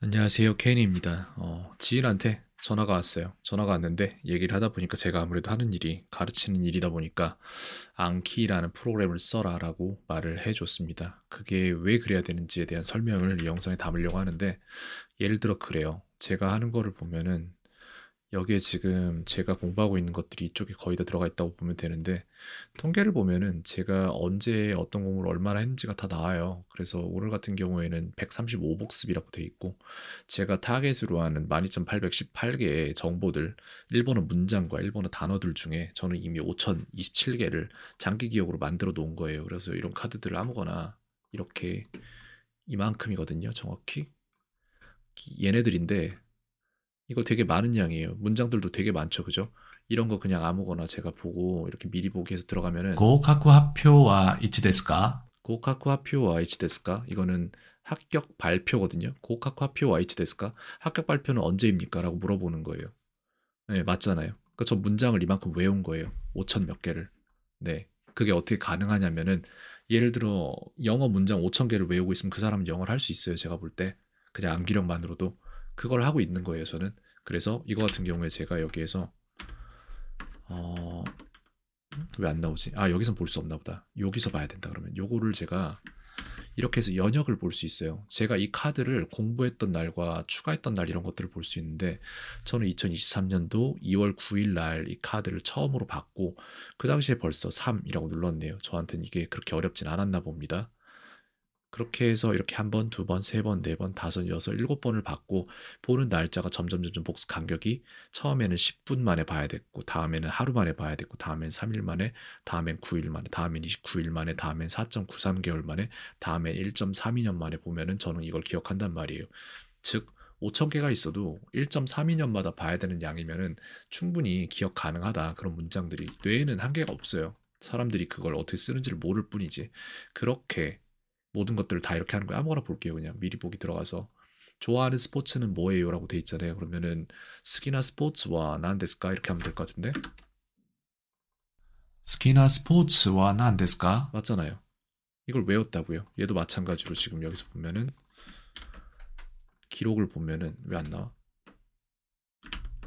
안녕하세요. 케인입니다. 지인한테 전화가 왔어요. 전화가 왔는데 얘기를 하다 보니까 제가 아무래도 하는 일이 가르치는 일이다 보니까 앙키라는 프로그램을 써라라고 말을 해줬습니다. 그게 왜 그래야 되는지에 대한 설명을 이 영상에 담으려고 하는데 예를 들어 그래요. 제가 하는 거를 보면은 여기에 지금 제가 공부하고 있는 것들이 이쪽에 거의 다 들어가 있다고 보면 되는데 통계를 보면은 제가 언제 어떤 공부를 얼마나 했는지가 다 나와요. 그래서 오늘 같은 경우에는 135복습이라고 돼 있고 제가 타겟으로 하는 12,818개의 정보들 일본어 문장과 일본어 단어들 중에 저는 이미 5,027개를 장기 기억으로 만들어 놓은 거예요. 그래서 이런 카드들을 아무거나 이렇게 이만큼이거든요. 정확히 얘네들인데 이거 되게 많은 양이에요. 문장들도 되게 많죠, 그죠? 이런 거 그냥 아무거나 제가 보고 이렇게 미리 보기 해서 들어가면은 合格発表は1ですか？ 고카쿠 하피오와 이치 데스까? 이거는 합격 발표거든요. 고카쿠 하피오와 이치 데스까? 합격 발표는 언제입니까? 라고 물어보는 거예요. 네, 맞잖아요. 그러니까 저 문장을 이만큼 외운 거예요. 5천 몇 개를. 네. 그게 어떻게 가능하냐면은 예를 들어 영어 문장 5천 개를 외우고 있으면 그 사람은 영어를 할 수 있어요. 제가 볼 때. 그냥 암기력만으로도 그걸 하고 있는 거예요, 저는. 그래서 이거 같은 경우에 제가 여기에서 어, 왜 안 나오지? 아, 여기선 볼 수 없나 보다. 여기서 봐야 된다. 그러면 요거를 제가 이렇게 해서 연역을 볼 수 있어요. 제가 이 카드를 공부했던 날과 추가했던 날 이런 것들을 볼 수 있는데 저는 2023년도 2월 9일 날 이 카드를 처음으로 받고 그 당시에 벌써 3이라고 눌렀네요. 저한테는 이게 그렇게 어렵진 않았나 봅니다. 그렇게 해서 이렇게 한 번, 두 번, 세 번, 네 번, 다섯, 여섯, 일곱 번을 받고 보는 날짜가 점점 복습 간격이 처음에는 10분 만에 봐야 됐고 다음에는 하루 만에 봐야 됐고 다음엔 3일 만에 다음엔 9일 만에 다음엔 29일 만에 다음엔 4.93개월 만에 다음엔 1.32년 만에 보면은 저는 이걸 기억한단 말이에요. 즉 5천 개가 있어도 1.32년마다 봐야 되는 양이면은 충분히 기억 가능하다. 그런 문장들이 뇌에는 한계가 없어요. 사람들이 그걸 어떻게 쓰는지를 모를 뿐이지. 그렇게 모든 것들을 다 이렇게 하는 거야. 아무거나 볼게요. 그냥 미리 보기 들어가서 좋아하는 스포츠는 뭐예요? 라고 돼 있잖아요. 그러면은 스키나 스포츠와 난데스까 이렇게 하면 될 것 같은데 好きなスポーツは何ですか？ 맞잖아요. 이걸 외웠다고요. 얘도 마찬가지로 지금 여기서 보면은 기록을 보면은 왜 안 나와?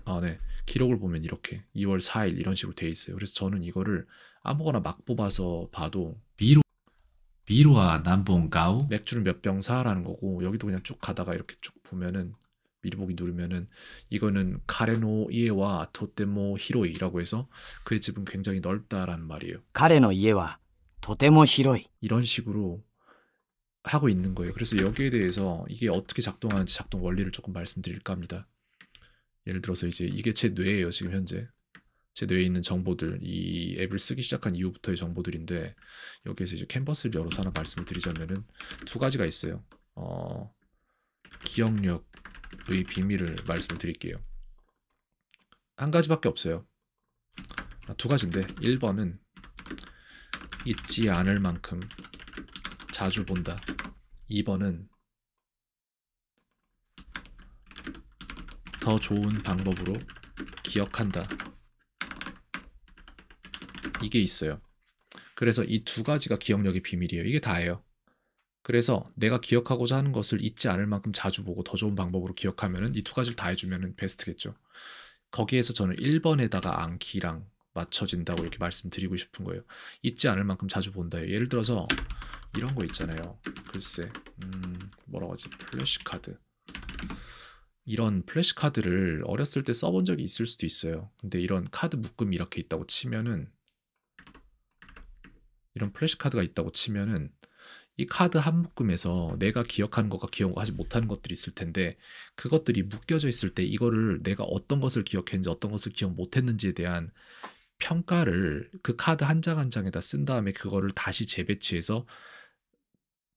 아, 네. 기록을 보면 이렇게 2월 4일 이런 식으로 돼 있어요. 그래서 저는 이거를 아무거나 막 뽑아서 봐도 ビールは何本買う？ 맥주를 몇 병 사라는 거고 여기도 그냥 쭉 가다가 이렇게 쭉 보면은 미리 보기 누르면은 이거는 카레노 이에와 토테모 히로이라고 해서 그의 집은 굉장히 넓다라는 말이에요. 彼の家はとても広い。 이런 식으로 하고 있는 거예요. 그래서 여기에 대해서 이게 어떻게 작동하는지 작동 원리를 조금 말씀드릴까 합니다. 예를 들어서 이제 이게 제 뇌예요. 지금 현재 제 뇌에 있는 정보들, 이 앱을 쓰기 시작한 이후부터의 정보들인데 여기에서 이제 캔버스를 열어서 하나 말씀을 드리자면은 두 가지가 있어요. 기억력의 비밀을 말씀을 드릴게요. 한 가지밖에 없어요. 두 가지인데 1번은 잊지 않을 만큼 자주 본다. 2번은 더 좋은 방법으로 기억한다. 이게 있어요. 그래서 이 두 가지가 기억력의 비밀이에요. 이게 다예요. 그래서 내가 기억하고자 하는 것을 잊지 않을 만큼 자주 보고 더 좋은 방법으로 기억하면은 이 두 가지를 다 해주면은 베스트겠죠. 거기에서 저는 1번에다가 암기랑 맞춰진다고 이렇게 말씀드리고 싶은 거예요. 잊지 않을 만큼 자주 본다. 예를 들어서 이런 거 있잖아요. 글쎄, 뭐라고 하지? 플래시카드. 이런 플래시카드를 어렸을 때 써본 적이 있을 수도 있어요. 근데 이런 카드 묶음이 이렇게 있다고 치면은 이런 플래시카드가 있다고 치면은 이 카드 한 묶음에서 내가 기억하는 것과 기억하지 못하는 것들이 있을 텐데 그것들이 묶여져 있을 때 이거를 내가 어떤 것을 기억했는지 어떤 것을 기억 못했는지에 대한 평가를 그 카드 한 장 한 장에다 쓴 다음에 그거를 다시 재배치해서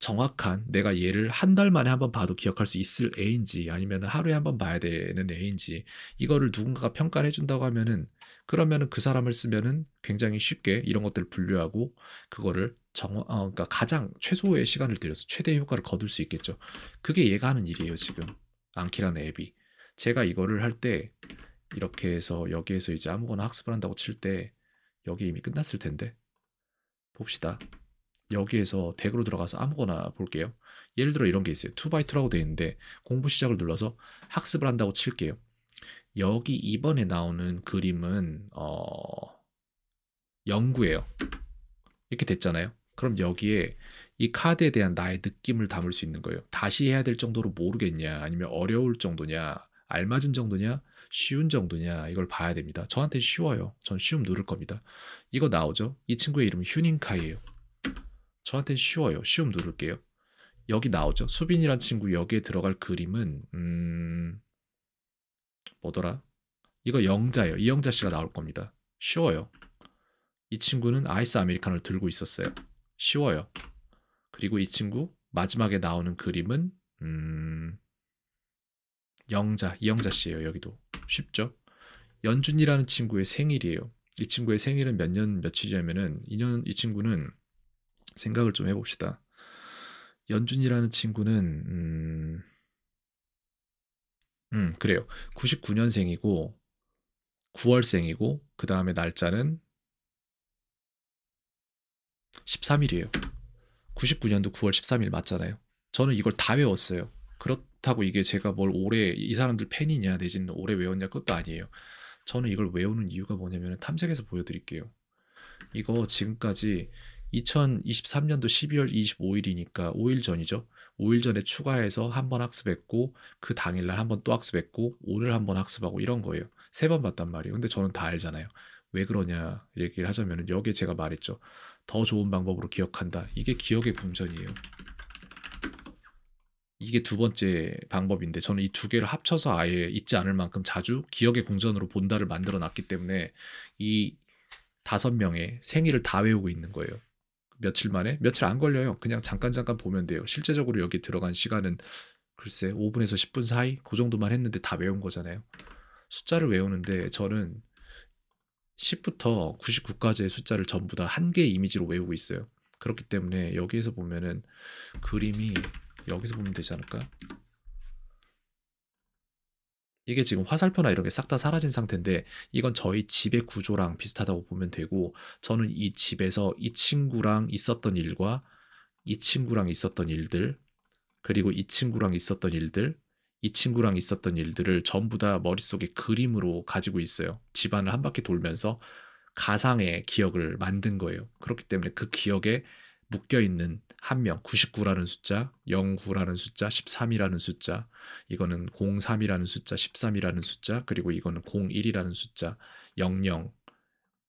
정확한 내가 얘를 한 달 만에 한번 봐도 기억할 수 있을 애인지 아니면 하루에 한번 봐야 되는 애인지 이거를 누군가가 평가를 해준다고 하면은 그러면은 그 사람을 쓰면은 굉장히 쉽게 이런 것들을 분류하고 그거를 그러니까 가장 최소의 시간을 들여서 최대의 효과를 거둘 수 있겠죠. 그게 얘가 하는 일이에요, 지금. 앙키라는 앱이. 제가 이거를 할 때 이렇게 해서 여기에서 이제 아무거나 학습을 한다고 칠 때 여기 이미 끝났을 텐데 봅시다. 여기에서 덱으로 들어가서 아무거나 볼게요. 예를 들어 이런 게 있어요. 2x2라고 되어 있는데 공부 시작을 눌러서 학습을 한다고 칠게요. 여기 이번에 나오는 그림은 영구예요. 이렇게 됐잖아요. 그럼 여기에 이 카드에 대한 나의 느낌을 담을 수 있는 거예요. 다시 해야 될 정도로 모르겠냐, 아니면 어려울 정도냐, 알맞은 정도냐, 쉬운 정도냐, 이걸 봐야 됩니다. 저한테 쉬워요. 전 쉬움 누를 겁니다. 이거 나오죠? 이 친구의 이름은 휴닝카이예요. 저한테 쉬워요. 쉬움 누를게요. 여기 나오죠? 수빈이란 친구 여기에 들어갈 그림은 뭐더라? 이거 영자예요. 이영자 씨가 나올 겁니다. 쉬워요. 이 친구는 아이스 아메리카노를 들고 있었어요. 쉬워요. 그리고 이 친구 마지막에 나오는 그림은 영자, 이영자 씨예요. 여기도 쉽죠? 연준이라는 친구의 생일이에요. 이 친구의 생일은 몇 년 며칠이냐면은 이 친구는 생각을 좀 해봅시다. 연준이라는 친구는 그래요. 99년생이고 9월생이고 그 다음에 날짜는 13일이에요. 99년도 9월 13일 맞잖아요. 저는 이걸 다 외웠어요. 그렇다고 이게 제가 뭘 오래 이 사람들 팬이냐 내지는 오래 외웠냐 그것도 아니에요. 저는 이걸 외우는 이유가 뭐냐면 탐색해서 보여드릴게요. 이거 지금까지 2023년도 12월 25일이니까 5일 전이죠. 5일 전에 추가해서 한 번 학습했고 그 당일날 한 번 또 학습했고 오늘 한 번 학습하고 이런 거예요. 3번 봤단 말이에요. 근데 저는 다 알잖아요. 왜 그러냐 얘기를 하자면 여기에 제가 말했죠. 더 좋은 방법으로 기억한다. 이게 기억의 궁전이에요. 이게 두 번째 방법인데 저는 이 두 개를 합쳐서 아예 잊지 않을 만큼 자주 기억의 궁전으로 본다를 만들어 놨기 때문에 이 5명의 생일을 다 외우고 있는 거예요. 며칠 만에? 며칠 안 걸려요. 그냥 잠깐 보면 돼요. 실제적으로 여기 들어간 시간은 글쎄 5분에서 10분 사이? 그 정도만 했는데 다 외운 거잖아요. 숫자를 외우는데 저는 10부터 99까지의 숫자를 전부 다 한 개의 이미지로 외우고 있어요. 그렇기 때문에 여기에서 보면은 그림이 여기서 보면 되지 않을까? 이게 지금 화살표나 이런 게 싹 다 사라진 상태인데 이건 저희 집의 구조랑 비슷하다고 보면 되고 저는 이 집에서 이 친구랑 있었던 일과 이 친구랑 있었던 일들 그리고 이 친구랑 있었던 일들 이 친구랑 있었던 일들을 전부 다 머릿속에 그림으로 가지고 있어요. 집안을 한 바퀴 돌면서 가상의 기억을 만든 거예요. 그렇기 때문에 그 기억에 묶여있는 한 명, 99라는 숫자, 09라는 숫자, 13이라는 숫자, 이거는 03이라는 숫자, 13이라는 숫자, 그리고 이거는 01이라는 숫자, 00,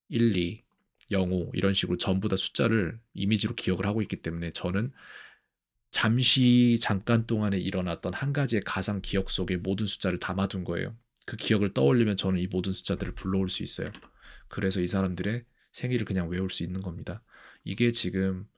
12, 05 이런 식으로 전부 다 숫자를 이미지로 기억을 하고 있기 때문에 저는 잠깐 동안에 일어났던 한 가지의 가상 기억 속에 모든 숫자를 담아둔 거예요. 그 기억을 떠올리면 저는 이 모든 숫자들을 불러올 수 있어요. 그래서 이 사람들의 생일을 그냥 외울 수 있는 겁니다. 이게 지금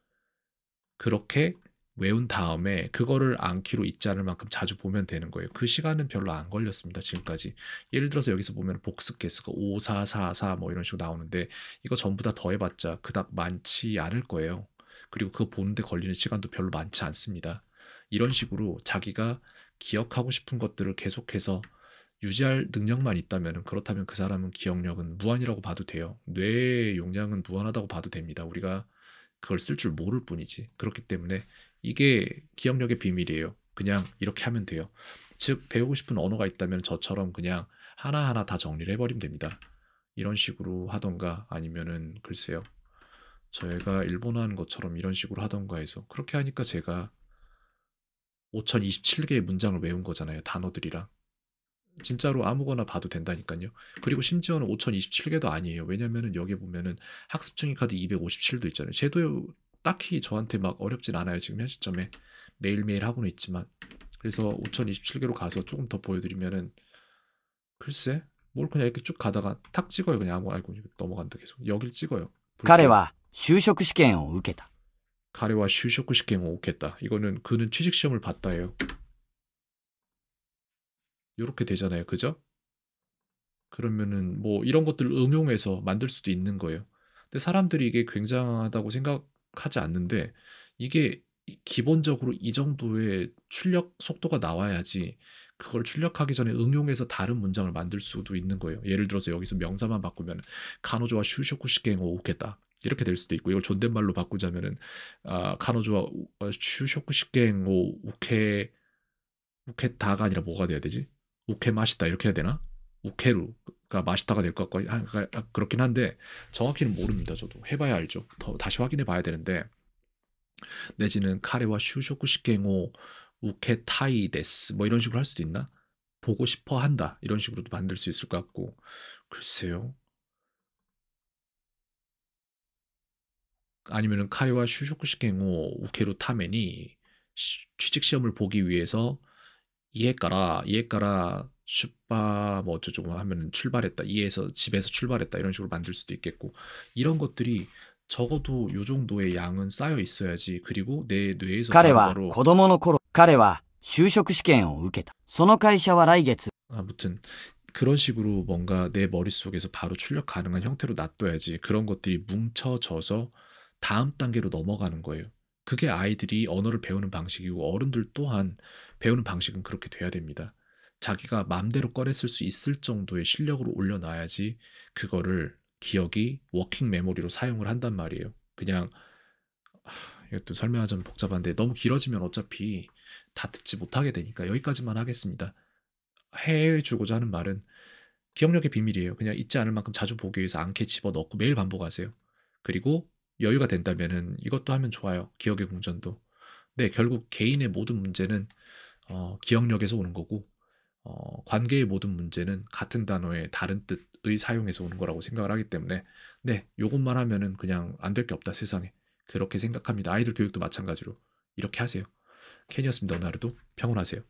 그렇게 외운 다음에 그거를 암기로 잊지 않을 만큼 자주 보면 되는 거예요. 그 시간은 별로 안 걸렸습니다. 지금까지. 예를 들어서 여기서 보면 복습 개수가 5, 4, 4, 4 뭐 이런 식으로 나오는데 이거 전부 다 더해봤자 그닥 많지 않을 거예요. 그리고 그거 보는데 걸리는 시간도 별로 많지 않습니다. 이런 식으로 자기가 기억하고 싶은 것들을 계속해서 유지할 능력만 있다면 그렇다면 그 사람은 기억력은 무한이라고 봐도 돼요. 뇌의 용량은 무한하다고 봐도 됩니다. 우리가 그걸 쓸 줄 모를 뿐이지. 그렇기 때문에 이게 기억력의 비밀이에요. 그냥 이렇게 하면 돼요. 즉 배우고 싶은 언어가 있다면 저처럼 그냥 하나하나 다 정리를 해버리면 됩니다. 이런 식으로 하던가 아니면은 글쎄요. 저희가 일본어 하는 것처럼 이런 식으로 하던가 해서 그렇게 하니까 제가 5027개의 문장을 외운 거잖아요. 단어들이랑. 진짜로 아무거나 봐도 된다니까요. 그리고 심지어는 5027개도 아니에요. 왜냐면은 여기 보면은 학습중위 카드 257도 있잖아요. 쟤도 딱히 저한테 막 어렵진 않아요. 지금 현 시점에 매일매일 하고는 있지만. 그래서 5027개로 가서 조금 더 보여드리면은 글쎄 뭘 그냥 이렇게 쭉 가다가 탁 찍어요. 그냥 아무 알고 넘어간다 계속. 여길 찍어요. 볼게요. 彼は就職試験を受けた。 가레와 슈쇼쿠 시행을 오겠다. 이거는 그는 취직 시험을 봤다예요. 이렇게 되잖아요. 그죠? 그러면은 뭐 이런 것들을 응용해서 만들 수도 있는 거예요. 근데 사람들이 이게 굉장하다고 생각하지 않는데 이게 기본적으로 이 정도의 출력 속도가 나와야지 그걸 출력하기 전에 응용해서 다른 문장을 만들 수도 있는 거예요. 예를 들어서 여기서 명사만 바꾸면 가노조와 슈쇼쿠 시행을 오겠다. 이렇게 될 수도 있고 이걸 존댓말로 바꾸자면은 카노조와 슈쇼쿠시겐 오 우케다가 아니라 뭐가 돼야 되지? 우케 맛있다 이렇게 해야 되나? 우케루가 맛있다가 될 것 같고 그렇긴 한데 정확히는 모릅니다. 저도 해봐야 알죠. 다시 확인해 봐야 되는데 내지는 카레와 슈쇼쿠시겐 오 우케 타이 데스 뭐 이런 식으로 할 수도 있나? 보고 싶어 한다 이런 식으로도 만들 수 있을 것 같고 글쎄요. 아니면은 카레와 슈쇼쿠시겐 오 우케루 타메니 취직 시험을 보기 위해서 이해가라 슈빠 뭐 어쩌고 하면 출발했다 이해해서 집에서 출발했다 이런 식으로 만들 수도 있겠고 이런 것들이 적어도 요 정도의 양은 쌓여 있어야지 그리고 내 뇌에서 彼は 바로바로 子供の頃、彼は就職試験を受けた。その会社は来月、 아무튼 그런 식으로 뭔가 내 머릿속에서 바로 출력 가능한 형태로 놔둬야지 그런 것들이 뭉쳐져서 다음 단계로 넘어가는 거예요. 그게 아이들이 언어를 배우는 방식이고 어른들 또한 배우는 방식은 그렇게 돼야 됩니다. 자기가 마음대로 꺼냈을 수 있을 정도의 실력으로 올려놔야지 그거를 기억이 워킹 메모리로 사용을 한단 말이에요. 그냥 이것도 설명하자면 복잡한데 너무 길어지면 어차피 다 듣지 못하게 되니까 여기까지만 하겠습니다. 해주고자 하는 말은 기억력의 비밀이에요. 그냥 잊지 않을 만큼 자주 보기 위해서 안캐 집어넣고 매일 반복하세요. 그리고 여유가 된다면은 이것도 하면 좋아요. 기억의 궁전도. 네, 결국 개인의 모든 문제는 기억력에서 오는 거고 관계의 모든 문제는 같은 단어의 다른 뜻의 사용에서 오는 거라고 생각을 하기 때문에 네, 요것만 하면은 그냥 안 될 게 없다 세상에. 그렇게 생각합니다. 아이들 교육도 마찬가지로 이렇게 하세요. 캔이었습니다. 오늘 하루도 평온하세요.